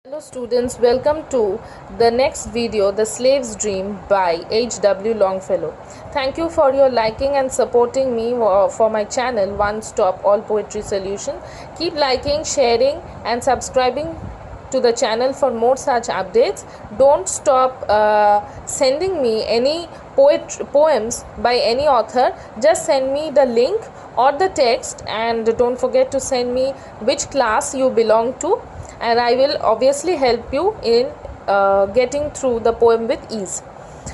Hello students, welcome to the next video, The Slave's Dream by H.W. Longfellow. Thank you for your liking and supporting me for my channel One Stop All Poetry Solution. Keep liking, sharing and subscribing to the channel for more such updates. Don't stop sending me any poems by any author. Just send me the link or the text, and don't forget to send me which class you belong to, and I will obviously help you in getting through the poem with ease.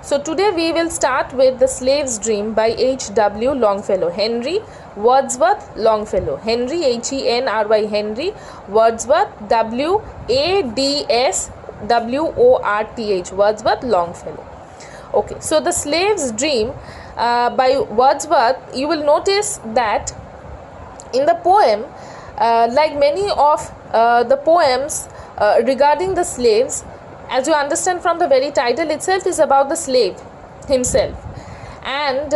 So today we will start with The Slave's Dream by H.W. Longfellow. Henry Wadsworth Longfellow. Henry, Henry, Henry Wadsworth, Wadsworth, Wordsworth Longfellow. Okay, so The Slave's Dream by Wordsworth, you will notice that in the poem, like many of the poems regarding the slaves, as you understand from the very title itself, is about the slave himself. And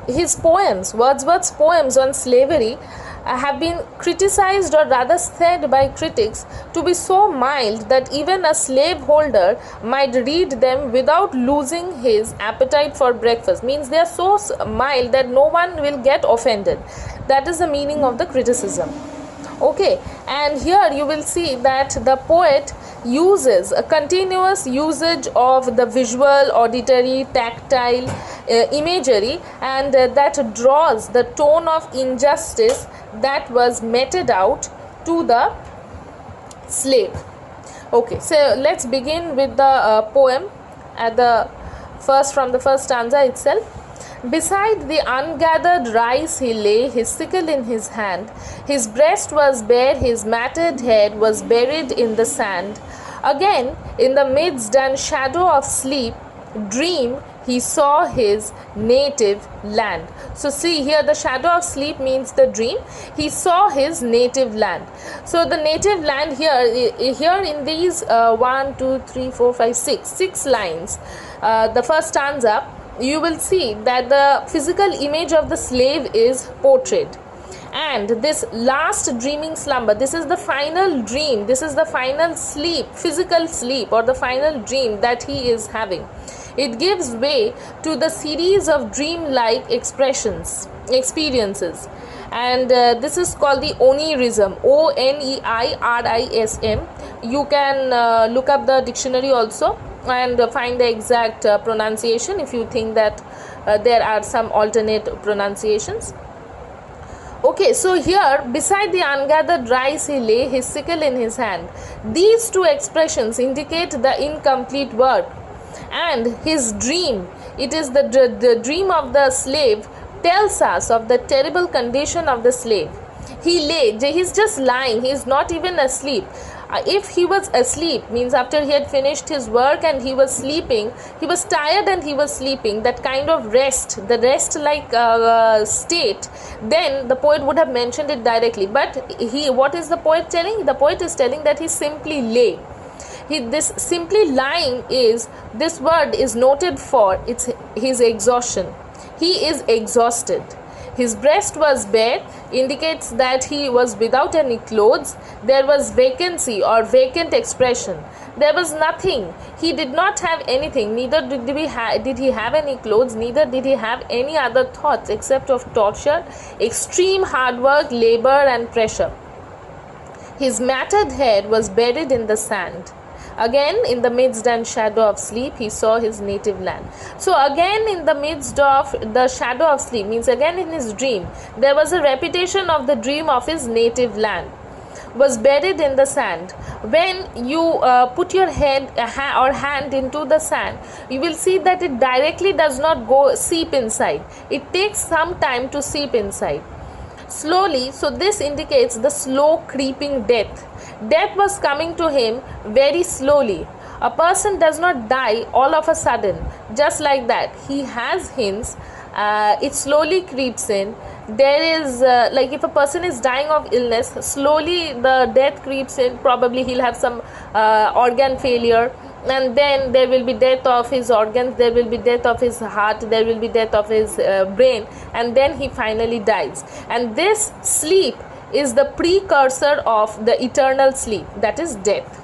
his poems, Wordsworth's poems on slavery, have been criticized, or rather said by critics, to be so mild that even a slaveholder might read them without losing his appetite for breakfast. Means they are so mild that no one will get offended. That is the meaning of the criticism. Okay, and here you will see that the poet uses a continuous usage of the visual, auditory, tactile imagery, and that draws the tone of injustice that was meted out to the slave. Okay, so let's begin with the poem at the from the first stanza itself. Beside the ungathered rice he lay, his sickle in his hand. His breast was bare, his matted head was buried in the sand. Again, in the midst and shadow of sleep, dream, he saw his native land. So see here, the shadow of sleep means the dream. He saw his native land. So the native land here in these 1, 2, 3, 4, 5, 6 lines, the first stanza, you will see that the physical image of the slave is portrayed, and this last dreaming slumber, this is the final dream, this is the final sleep, physical sleep, or the final dream that he is having. It gives way to the series of dream-like experiences, and this is called the onirism, Oneirism. You can look up the dictionary also and find the exact pronunciation if you think that there are some alternate pronunciations. Okay, so here, beside the ungathered rice he lay, his sickle in his hand. These two expressions indicate the incomplete work, and his dream, it is the dream of the slave, tells us of the terrible condition of the slave. He lay, he's just lying, he's not even asleep. If he was asleep, means after he had finished his work and he was sleeping, he was tired and he was sleeping, that kind of rest, the rest like state, then the poet would have mentioned it directly. But what is the poet telling? The poet is telling that he simply lay. This simply lying is, this word is noted for his exhaustion. He is exhausted. His breast was bare, indicates that he was without any clothes. There was vacancy or vacant expression. There was nothing. He did not have anything. Neither did he have any clothes, neither did he have any other thoughts except of torture, extreme hard work, labor and pressure. His matted head was buried in the sand. Again, in the midst and shadow of sleep, he saw his native land. So again, in the midst of the shadow of sleep, means again in his dream, there was a repetition of the dream of his native land, was buried in the sand. When you put your head or hand into the sand, you will see that it directly does not go seep inside. It takes some time to seep inside. Slowly, so this indicates the slow creeping death. Death was coming to him very slowly. A person does not die all of a sudden, just like that. He has hints. It slowly creeps in. There is like if a person is dying of illness, slowly the death creeps in. Probably he'll have some organ failure, and then there will be death of his organs, there will be death of his heart, there will be death of his brain, and then he finally dies. And this sleep is the precursor of the eternal sleep, that is death.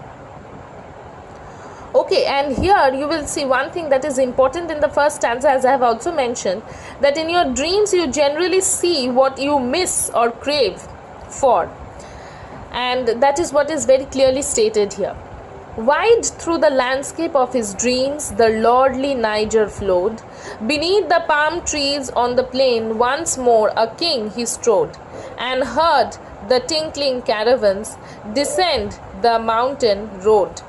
Okay, and here you will see one thing that is important in the first stanza, as I have also mentioned, that in your dreams you generally see what you miss or crave for, and that is what is very clearly stated here. Wide through the landscape of his dreams the lordly Niger flowed. Beneath the palm trees on the plain once more a king he strode, and heard the tinkling caravans descend the mountain road.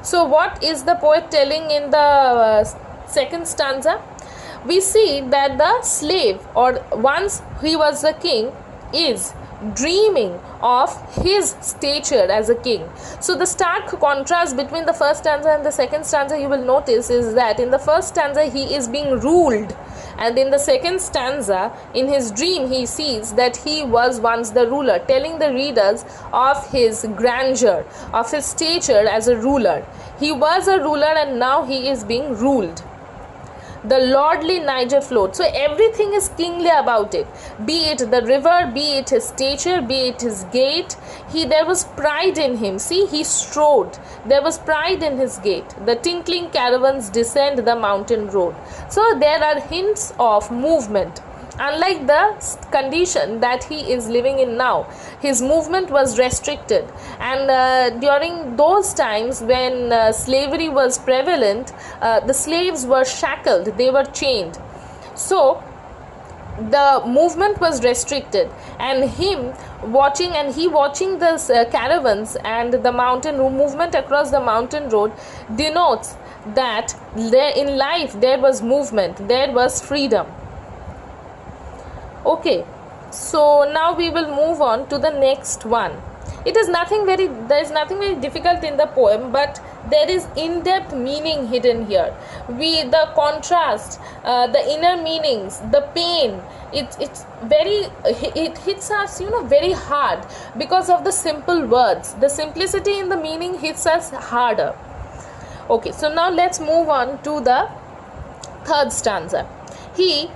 So what is the poet telling in the second stanza? We see that the slave, or once he was a king, is dreaming of his stature as a king. So the stark contrast between the first stanza and the second stanza, you will notice, is that in the first stanza he is being ruled, and in the second stanza, in his dream, he sees that he was once the ruler, telling the readers of his grandeur, of his stature as a ruler. He was a ruler and now he is being ruled. The lordly Niger flowed. So everything is kingly about it. Be it the river, be it his stature, be it his gait. There was pride in him. See, he strode. There was pride in his gait. The tinkling caravans descend the mountain road. So there are hints of movement. Unlike the condition that he is living in now, his movement was restricted, and during those times when slavery was prevalent, the slaves were shackled, they were chained. So the movement was restricted, and he watching the caravans and the mountain movement across the mountain road denotes that in life there was movement, there was freedom. Okay, so now we will move on to the next one. There is nothing very difficult in the poem, but there is in-depth meaning hidden here. The contrast, the inner meanings, the pain, it hits us, very hard because of the simple words. The simplicity in the meaning hits us harder. Okay, so now let's move on to the third stanza. He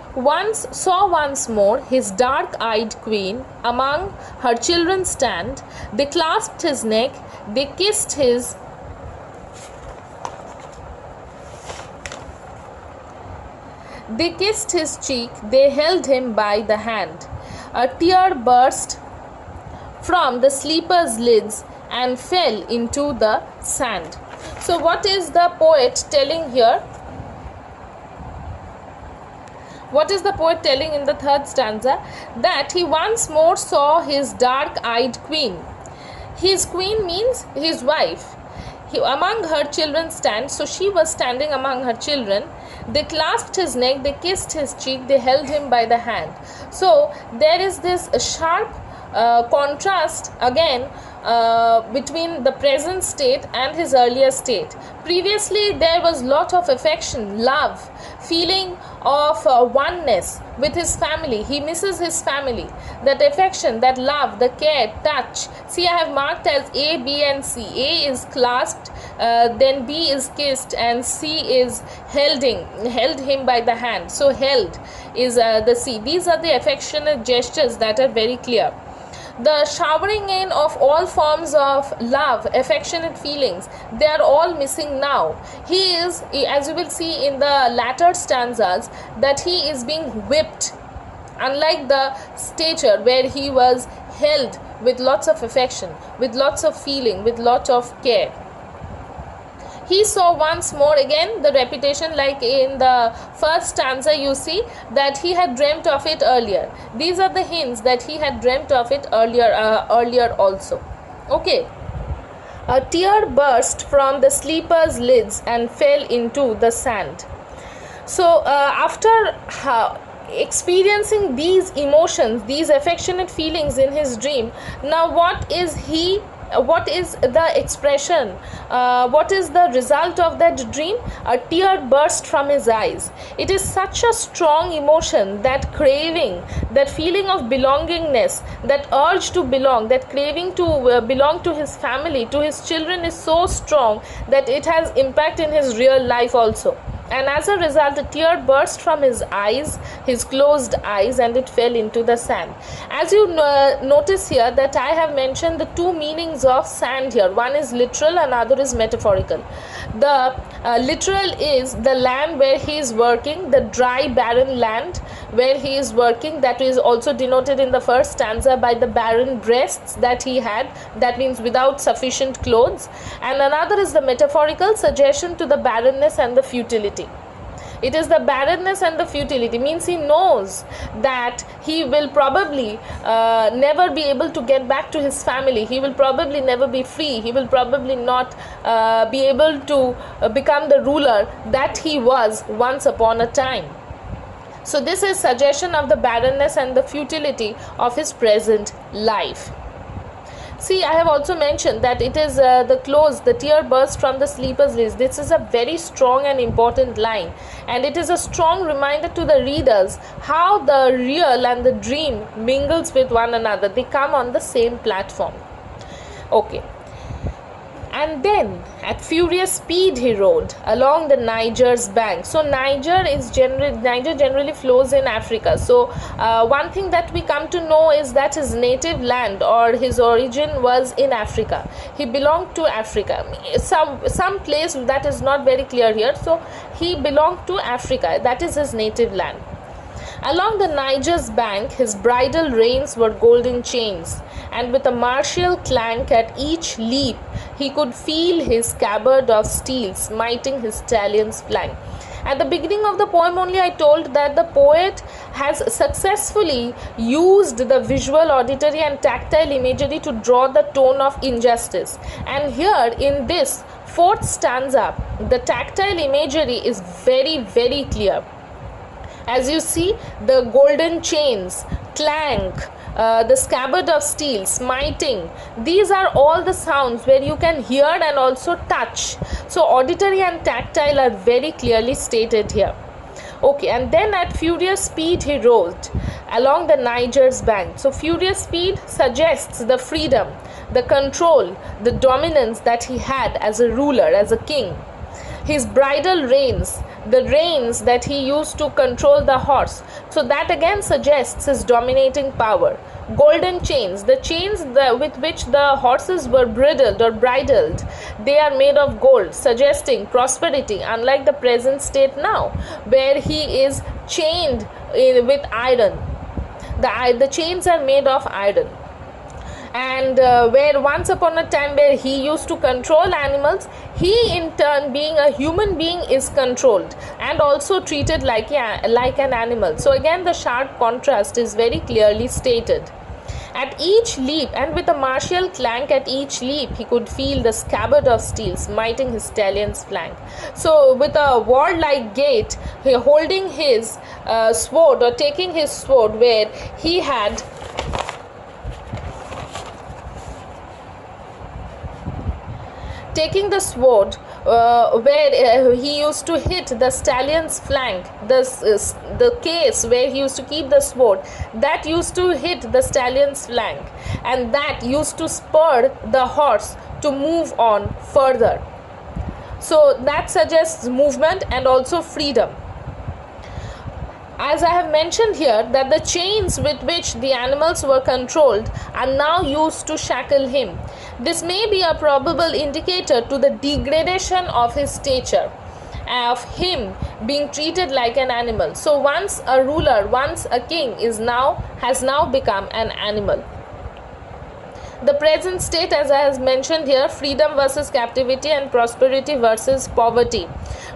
saw once more his dark-eyed queen among her children stand. They clasped his neck, they kissed his cheek, they held him by the hand. A tear burst from the sleeper's lids and fell into the sand. So what is the poet telling here? What is the poet telling in the third stanza? That he once more saw his dark-eyed queen. His queen means his wife. Among her children stand, so she was standing among her children. They clasped his neck, they kissed his cheek, they held him by the hand. So there is this sharp contrast again between the present state and his earlier state. Previously there was lot of affection, love, feeling of oneness with his family. He misses his family. That affection, that love, the care, touch. See, I have marked as A, B and C. A is clasped, then B is kissed, and C is held him by the hand. So held is the C. These are the affectionate gestures that are very clear. The showering in of all forms of love, affectionate feelings, they are all missing now. He is, as you will see in the latter stanzas, that he is being whipped, unlike the stature where he was held with lots of affection, with lots of feeling, with lots of care. He saw once more, again the repetition, like in the first stanza you see that he had dreamt of it earlier. These are the hints that he had dreamt of it earlier also. Okay. A tear burst from the sleeper's lids and fell into the sand. So after experiencing these emotions, these affectionate feelings in his dream, now what is the expression, what is the result of that dream? A tear burst from his eyes. It is such a strong emotion, that craving, that feeling of belongingness, that urge to belong, that craving to belong to his family, to his children, is so strong that it has impact in his real life also. and as a result a tear burst from his eyes, his closed eyes, and it fell into the sand. As you notice here that I have mentioned the two meanings of sand here. One is literal, another is metaphorical. The literal is the land where he is working, the dry barren land where he is working, that is also denoted in the first stanza by the barren breasts that he had, that means without sufficient clothes. And another is the metaphorical suggestion to the barrenness and the futility. It is the barrenness and the futility, means he knows that he will probably never be able to get back to his family, he will probably never be free, he will probably not be able to become the ruler that he was once upon a time. So this is suggestion of the barrenness and the futility of his present life. See, I have also mentioned that it is the tear burst from the sleeper's lids. This is a very strong and important line, and it is a strong reminder to the readers how the real and the dream mingles with one another. They come on the same platform. Okay. And then at furious speed he rode along the Niger's bank. So Niger generally flows in Africa. So one thing that we come to know is that his native land or his origin was in Africa. He belonged to Africa. Some place that is not very clear here. So he belonged to Africa. That is his native land. Along the Niger's bank, his bridle reins were golden chains, and with a martial clank at each leap, he could feel his scabbard of steel smiting his stallion's flank. At the beginning of the poem only I told that the poet has successfully used the visual, auditory and tactile imagery to draw the tone of injustice. And here in this fourth stanza, the tactile imagery is very, very clear. As you see, the golden chains, clank, the scabbard of steel, smiting, these are all the sounds where you can hear and also touch. So auditory and tactile are very clearly stated here. Okay, and then at furious speed he rode along the Niger's bank. So furious speed suggests the freedom, the control, the dominance that he had as a ruler, as a king. His bridle reins, the reins that he used to control the horse, so that again suggests his dominating power. Golden chains, the chains with which the horses were bridled, they are made of gold, suggesting prosperity, unlike the present state now, where he is chained with iron. The chains are made of iron. And where once upon a time where he used to control animals, he in turn, being a human being, is controlled and also treated like an animal. So again the sharp contrast is very clearly stated. At each leap, and with a martial clank at each leap, he could feel the scabbard of steel smiting his stallion's flank. So with a warlike gait, he holding his sword, or taking his sword, where he had taking the sword where he used to hit the stallion's flank, the case where he used to keep the sword, that used to hit the stallion's flank, and that used to spur the horse to move on further. So that suggests movement and also freedom. As I have mentioned here, that the chains with which the animals were controlled are now used to shackle him. This may be a probable indicator to the degradation of his stature, of him being treated like an animal. So once a ruler, once a king has now become an animal. The present state, as I have mentioned here, freedom versus captivity and prosperity versus poverty.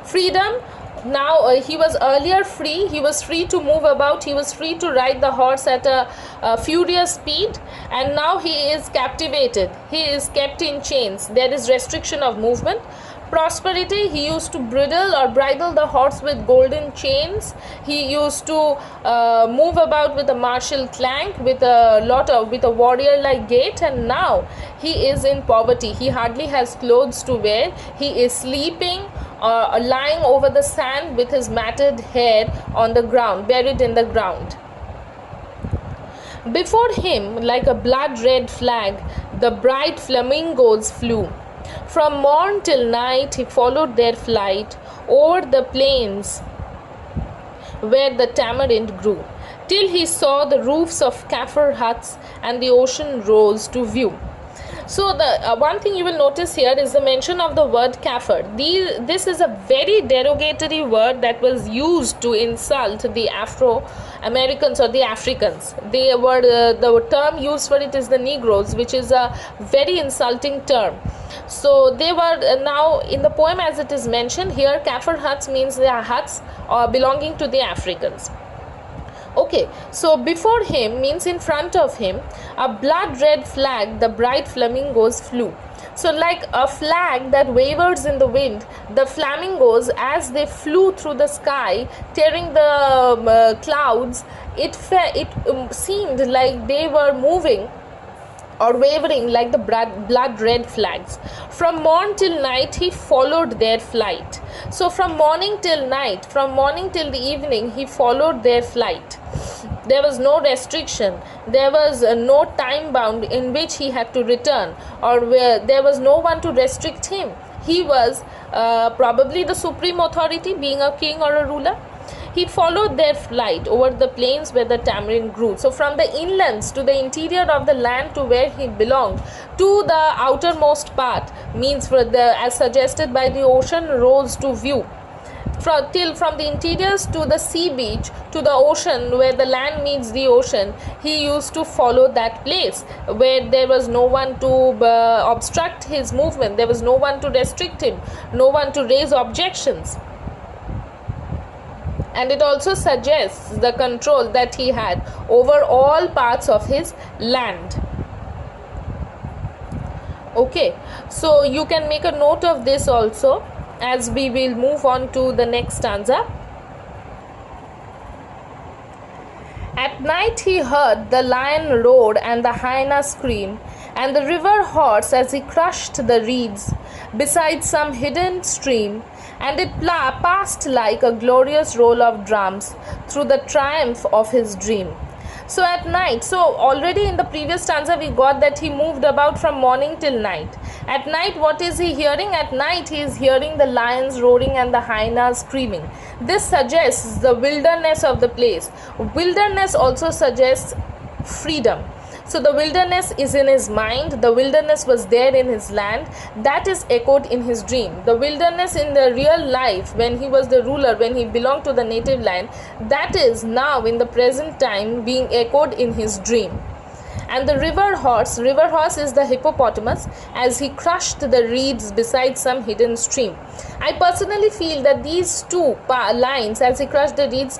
Freedom. Now he was earlier free, he was free to move about, he was free to ride the horse at a furious speed, and now he is captivated, he is kept in chains, there is restriction of movement. Prosperity, he used to bridle the horse with golden chains, he used to move about with a martial clank, with a warrior like gait, and now he is in poverty, he hardly has clothes to wear, he is sleeping lying over the sand with his matted hair on the ground, buried in the ground. Before him, like a blood-red flag, the bright flamingos flew. From morn till night he followed their flight, o'er the plains where the tamarind grew, till he saw the roofs of Kafir huts and the ocean rose to view. So the one thing you will notice here is the mention of the word kafir. This is a very derogatory word that was used to insult the Afro-Americans or the Africans. They were the term used for it is the Negroes, which is a very insulting term. So they were now in the poem as it is mentioned here, Kafir huts means they are huts belonging to the Africans. Okay, so before him means in front of him, a blood red flag, the bright flamingos flew. So like a flag that wavers in the wind, the flamingos as they flew through the sky, tearing the clouds, it seemed like they were moving or wavering like the blood red flags. From morn till night he followed their flight. So from morning till night, from morning till the evening, he followed their flight. There was no restriction, there was no time bound in which he had to return, or where there was no one to restrict him. He was probably the supreme authority, being a king or a ruler. He followed their flight over the plains where the tamarind grew. So from the inlands to the interior of the land to where he belonged, to the outermost part, means for the, as suggested by the ocean, rose to view. From the interiors to the sea beach to the ocean where the land meets the ocean, he used to follow that place where there was no one to obstruct his movement, there was no one to restrict him, no one to raise objections. And it also suggests the control that he had over all parts of his land. Okay, so you can make a note of this also as we will move on to the next stanza. At night he heard the lion roar and the hyena scream, and the river horse as he crushed the reeds beside some hidden stream, and it passed like a glorious roll of drums through the triumph of his dream. So at night, so already in the previous stanza we got that he moved about from morning till night. At night, what is he hearing? At night he is hearing the lions roaring and the hyenas screaming. This suggests the wilderness of the place. Wilderness also suggests freedom. So the wilderness is in his mind, the wilderness was there in his land, that is echoed in his dream. The wilderness in the real life, when he was the ruler, when he belonged to the native land, that is now in the present time being echoed in his dream. And the river horse is the hippopotamus, as he crushed the reeds beside some hidden stream. I personally feel that these two lines, as he crushed the reeds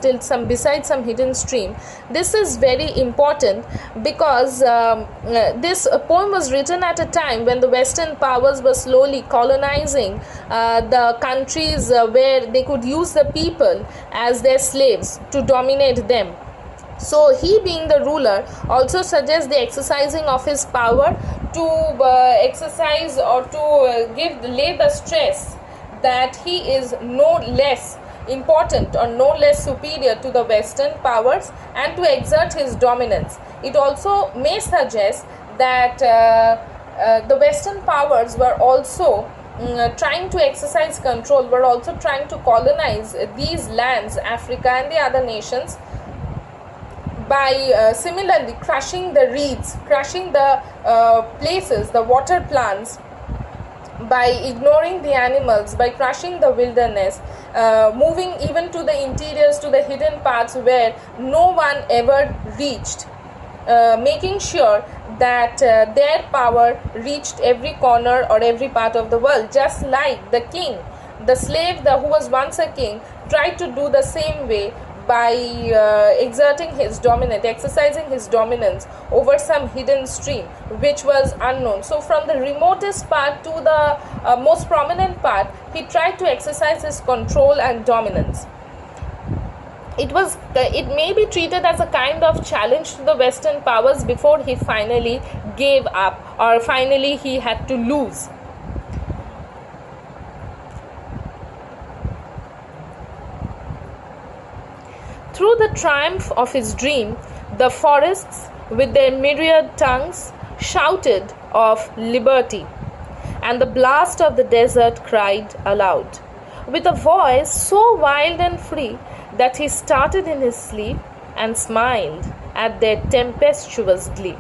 beside some hidden stream, this is very important because this poem was written at a time when the Western powers were slowly colonizing the countries where they could use the people as their slaves to dominate them. So he, being the ruler, also suggests the exercising of his power to exercise or to lay the stress that he is no less important or no less superior to the Western powers and to exert his dominance. It also may suggest that the Western powers were also trying to exercise control, were also trying to colonize these lands, Africa and the other nations, by similarly crushing the reeds, crushing the places, the water plants, by ignoring the animals, by crushing the wilderness, moving even to the interiors, to the hidden parts where no one ever reached, making sure that their power reached every corner or every part of the world, just like the king, the slave who was once a king, tried to do the same way by exerting his dominance, exercising his dominance over some hidden stream which was unknown. So from the remotest part to the most prominent part, he tried to exercise his control and dominance. It may be treated as a kind of challenge to the Western powers before he finally gave up, or finally he had to lose. Through the triumph of his dream, the forests with their myriad tongues shouted of liberty, and the blast of the desert cried aloud. with a voice so wild and free that he started in his sleep and smiled at their tempestuous glee.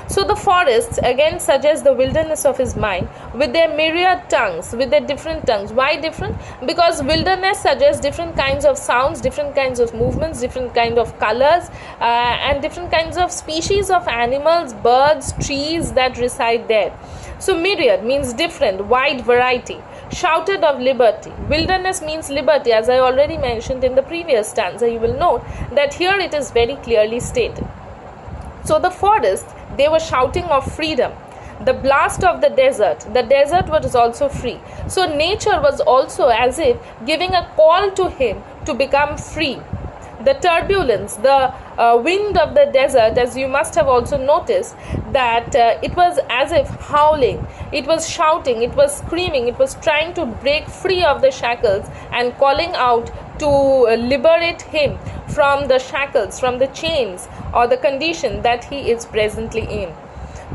So the forests again suggest the wilderness of his mind with their myriad tongues, with their different tongues. Why different? Because wilderness suggests different kinds of sounds, different kinds of movements, different kind of colors, and different kinds of species of animals, birds, trees that reside there. So myriad means different, wide variety. Shouted of liberty. Wilderness means liberty, as I already mentioned in the previous stanza. You will note that here it is very clearly stated. So the forest, they were shouting of freedom. The blast of the desert was also free. So nature was also as if giving a call to him to become free. The turbulence, the wind of the desert, as you must have also noticed, that it was as if howling, it was shouting, it was screaming, it was trying to break free of the shackles and calling out to liberate him from the shackles, from the chains or the condition that he is presently in.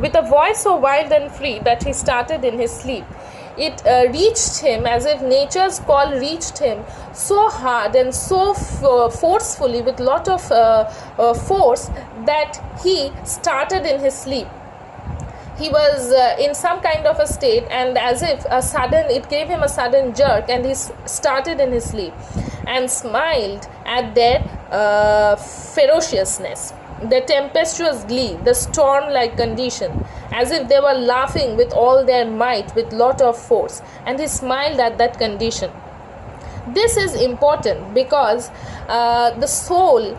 With a voice so wild and free that he started in his sleep, it reached him as if nature's call reached him so hard and so forcefully, with lot of force, that he started in his sleep. He was in some kind of a state, and as if it gave him a sudden jerk, and he started in his sleep and smiled at their ferociousness, the tempestuous glee, the storm-like condition, as if they were laughing with all their might, with lot of force, and he smiled at that condition. This is important because the soul,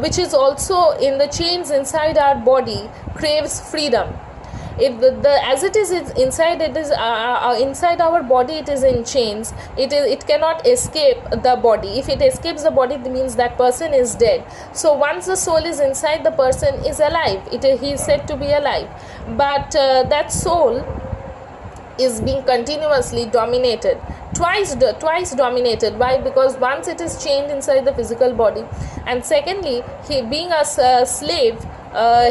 which is also in the chains inside our body, craves freedom. If as it is inside, it is inside our body, it is in chains. It cannot escape the body. If it escapes the body, it means that person is dead. So once the soul is inside, the person is alive. He is said to be alive, but that soul is being continuously dominated, twice dominated. Why? Because once it is chained inside the physical body, and secondly, he being a slave,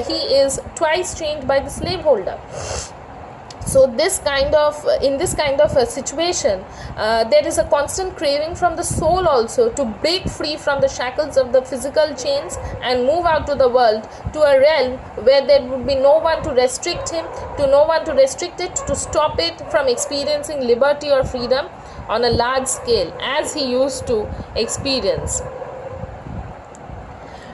he is twice chained by the slaveholder. So in this kind of a situation, there is a constant craving from the soul also to break free from the shackles of the physical chains and move out to the world, to a realm where there would be no one to restrict him, to stop it from experiencing liberty or freedom on a large scale as he used to experience.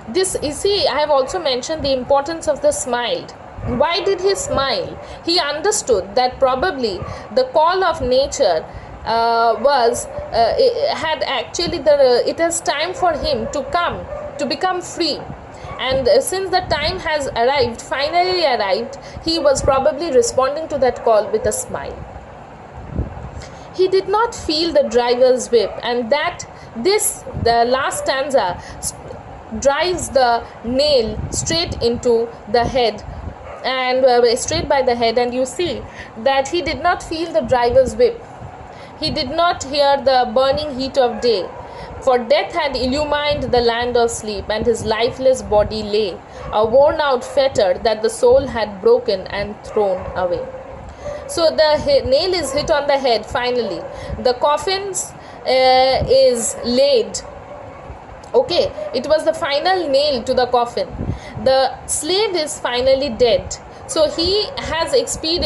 This, you see, I have also mentioned the importance of the smile. Why did he smile? He understood that probably the call of nature it is time for him to become free. And since the time has finally arrived, he was probably responding to that call with a smile. He did not feel the driver's whip, and the last stanza drives the nail straight into the head, and straight by the head, and you see that he did not feel the driver's whip. He did not hear the burning heat of day, for death had illumined the land of sleep, and his lifeless body lay, a worn out fetter that the soul had broken and thrown away. So the nail is hit on the head finally. The coffin is laid. Okay, it was the final nail to the coffin. The slave is finally dead. So he has experienced